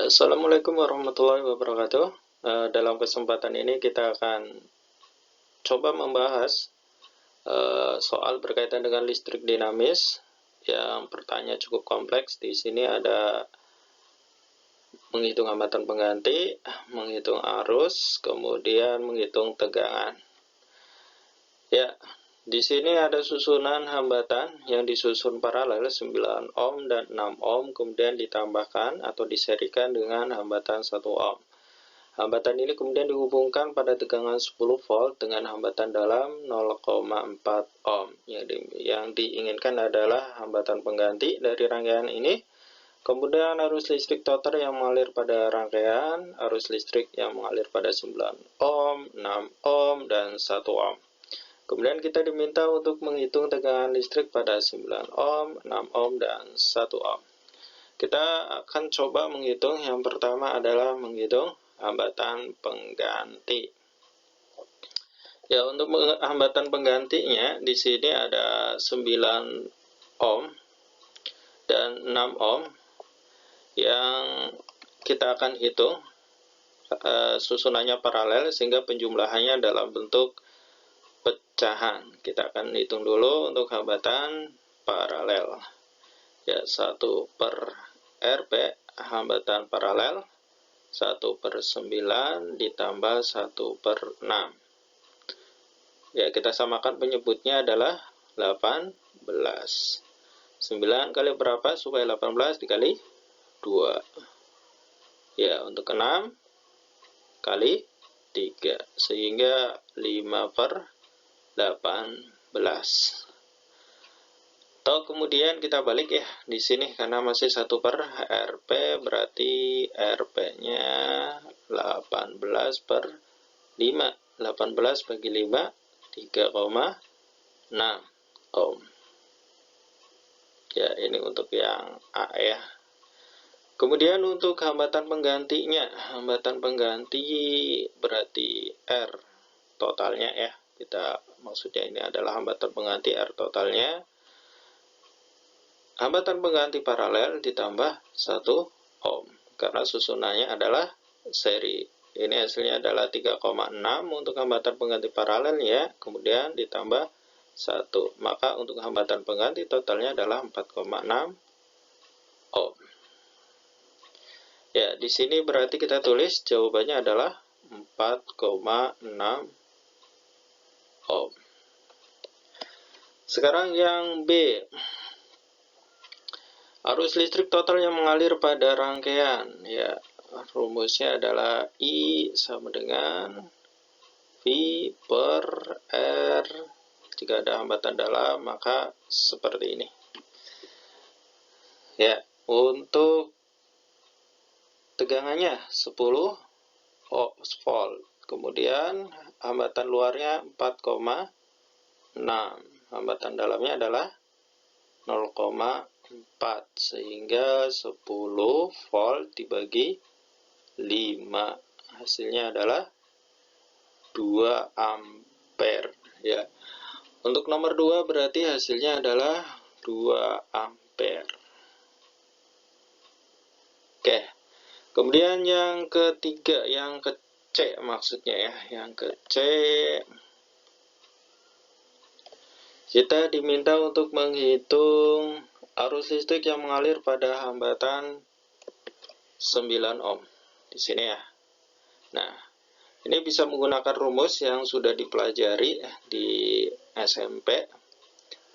Assalamualaikum warahmatullahi wabarakatuh. Dalam kesempatan ini kita akan coba membahas soal berkaitan dengan listrik dinamis yang pertanyaan cukup kompleks. Di sini ada menghitung hambatan pengganti, menghitung arus, kemudian menghitung tegangan. Ya, di sini ada susunan hambatan yang disusun paralel 9 ohm dan 6 ohm, kemudian ditambahkan atau diserikan dengan hambatan 1 ohm. Hambatan ini kemudian dihubungkan pada tegangan 10 volt dengan hambatan dalam 0,4 ohm. Yang diinginkan adalah hambatan pengganti dari rangkaian ini. Kemudian arus listrik total yang mengalir pada rangkaian, arus listrik yang mengalir pada 9 ohm, 6 ohm, dan 1 ohm. Kemudian kita diminta untuk menghitung tegangan listrik pada 9 ohm, 6 ohm, dan 1 ohm. Kita akan coba menghitung. Yang pertama adalah menghitung hambatan pengganti. Ya, untuk hambatan penggantinya di sini ada 9 ohm dan 6 ohm yang kita akan hitung. Susunannya paralel sehingga penjumlahannya dalam bentuk pecahan. Kita akan hitung dulu untuk hambatan paralel. Ya, 1/RP hambatan paralel 1/9 ditambah 1/6. Ya, kita samakan penyebutnya adalah 18. 9 kali berapa supaya 18 dikali 2. Ya, untuk 6 kali 3 sehingga 5/18. Atau kemudian kita balik ya di sini karena masih 1/RP, berarti RP-nya 18/5. 18 bagi 5 3,6 ohm. Ya, ini untuk yang A ya. Kemudian untuk hambatan penggantinya, hambatan pengganti berarti R totalnya ya. Maksudnya ini adalah hambatan pengganti R totalnya. Hambatan pengganti paralel ditambah 1 ohm karena susunannya adalah seri. Ini hasilnya adalah 3,6 untuk hambatan pengganti paralel ya. Kemudian ditambah 1. Maka untuk hambatan pengganti totalnya adalah 4,6 ohm. Ya, di sini berarti kita tulis jawabannya adalah 4,6 ohm. Sekarang yang B. Arus listrik total yang mengalir pada rangkaian. Ya, rumusnya adalah I sama dengan V per R. Jika ada hambatan dalam, maka seperti ini. Ya, untuk tegangannya 10 volt. Kemudian hambatan luarnya 4,6. Hambatan dalamnya adalah 0,4 sehingga 10 volt dibagi 5 hasilnya adalah 2 ampere ya. Untuk nomor 2 berarti hasilnya adalah 2 ampere. Oke. Kemudian yang ketiga, yang ke C maksudnya ya. Yang ke C kita diminta untuk menghitung arus listrik yang mengalir pada hambatan 9 ohm di sini ya. Nah, ini bisa menggunakan rumus yang sudah dipelajari di SMP.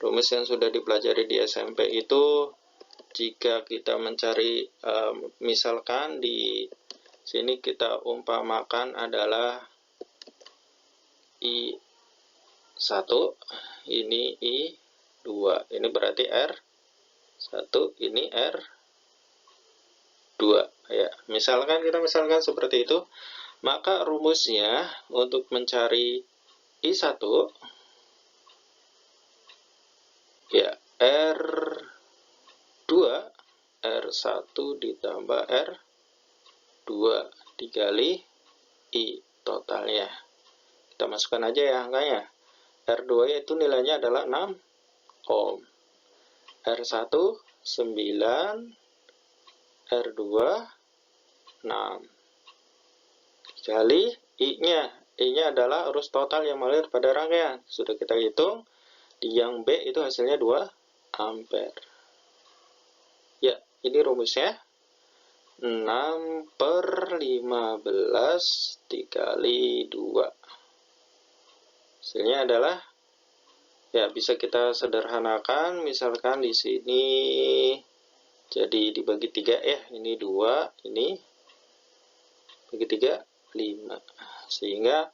Rumus yang sudah dipelajari di SMP itu jika kita mencari misalkan di sini kita umpamakan adalah I1, ini I2. Ini berarti R1, ini R2 ya. Misalkan seperti itu, maka rumusnya untuk mencari I1 ya R1 ditambah R2 dikali I totalnya. Kita masukkan aja ya angkanya. R2 itu nilainya adalah 6 ohm. R1 9, R2 6 dikali I-nya. I-nya adalah arus total yang mengalir pada rangkaian. Sudah kita hitung. Di yang B itu hasilnya 2 ampere. Ya, ini rumusnya. 6 per 15 dikali 2. Hasilnya adalah, ya bisa kita sederhanakan. Misalkan di sini jadi dibagi 3 ya. Ini 2, ini bagi 3, 5. Sehingga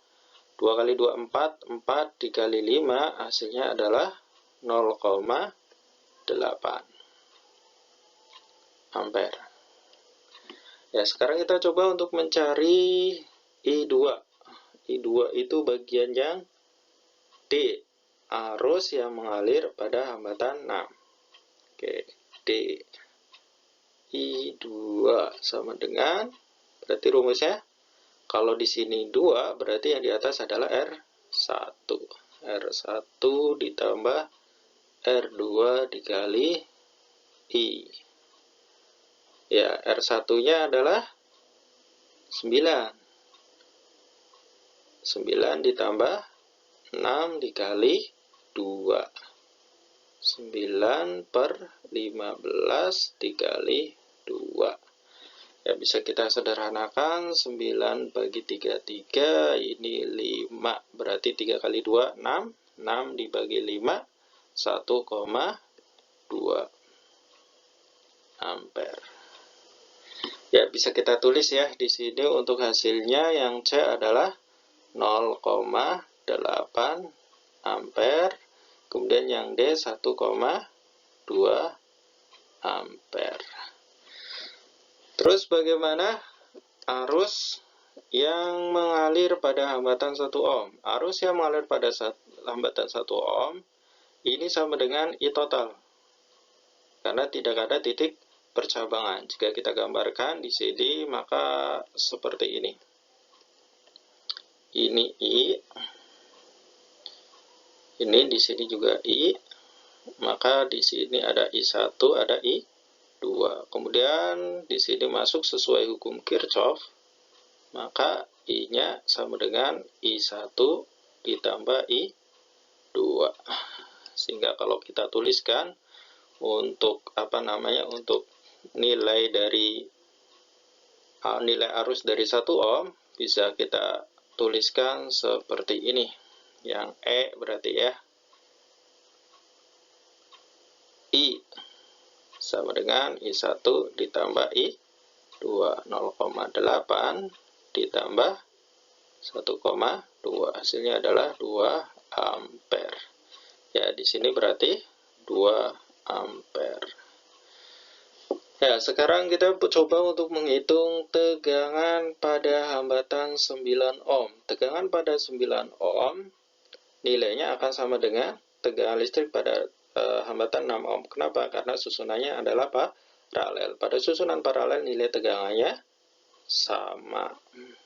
2 kali 2, 4. 4 dikali 5 hasilnya adalah 0,8 ampere. Ya, sekarang kita coba untuk mencari I2. I2 itu bagian yang D, arus yang mengalir pada hambatan 6. Oke, D. I2 sama dengan, berarti rumusnya, kalau di sini 2, berarti yang di atas adalah R1. R1 ditambah R2 dikali I. Ya, R1-nya adalah 9. 9 ditambah 6 dikali 2. 9 per 15 dikali 2. Ya, bisa kita sederhanakan. 9 bagi 3, ini 5. Berarti 3 kali 2, 6. 6 dibagi 5, 1,2 ampere. Ya, bisa kita tulis ya di sini untuk hasilnya yang C adalah 0,8 ampere. Kemudian yang D 1,2 ampere. Terus bagaimana arus yang mengalir pada hambatan 1 ohm? Arus yang mengalir pada hambatan 1 ohm ini sama dengan I total. Karena tidak ada titik percabangan. Jika kita gambarkan di sini, maka seperti ini. Ini I. Ini di sini juga I. Maka di sini ada I1, ada I2. Kemudian di sini masuk sesuai hukum Kirchhoff. Maka I-nya sama dengan I1 ditambah I2. Sehingga kalau kita tuliskan untuk untuk nilai dari nilai arus dari 1 ohm bisa kita tuliskan seperti ini. Yang E berarti ya I sama dengan I1 ditambah I2, 0,8 ditambah 1,2, hasilnya adalah 2 ampere. Ya, di sini berarti 2 ampere. Ya, sekarang kita coba untuk menghitung tegangan pada hambatan 9 ohm. Tegangan pada 9 ohm nilainya akan sama dengan tegangan listrik pada hambatan 6 ohm. Kenapa? Karena susunannya adalah paralel. Pada susunan paralel nilai tegangannya sama.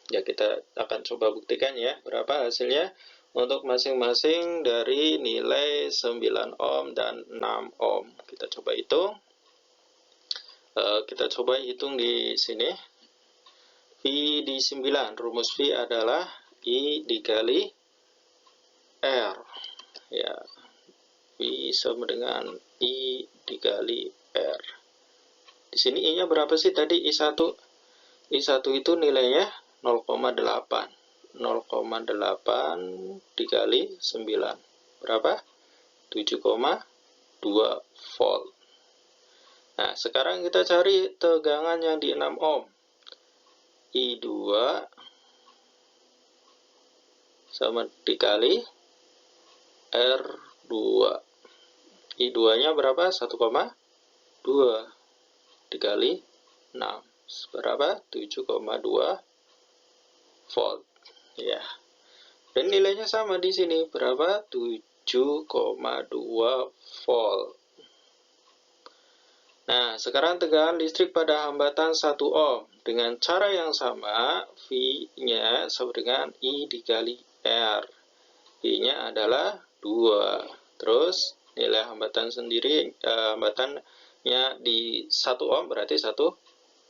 Ya, kita akan coba buktikan ya berapa hasilnya untuk masing-masing dari nilai 9 ohm dan 6 ohm. Kita coba hitung. Kita coba hitung di sini. V di 9, rumus V adalah I dikali R. Ya, V sama dengan I dikali R. Di sini I-nya berapa sih tadi? I1. I1 itu nilainya 0,8. 0,8 dikali 9. Berapa? 7,2 volt. Nah, sekarang kita cari tegangan yang di 6 ohm. I2 sama dikali R2. I2-nya berapa? 1,2 dikali 6. Berapa? 7,2 volt. Ya. Dan nilainya sama di sini. Berapa? 7,2 volt. Nah, sekarang tegangan listrik pada hambatan 1 ohm. Dengan cara yang sama, V-nya sama dengan I dikali R. I-nya adalah 2. Terus, nilai hambatan sendiri, hambatannya di 1 ohm berarti 1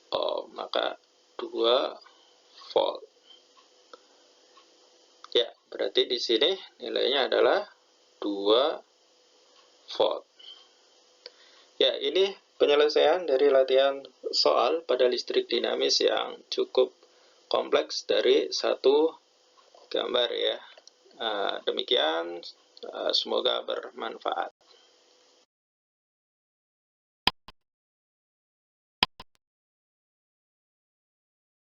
ohm. Maka 2 volt. Ya, berarti di sini nilainya adalah 2 volt. Ya, ini penyelesaian dari latihan soal pada listrik dinamis yang cukup kompleks dari satu gambar ya. Demikian, semoga bermanfaat.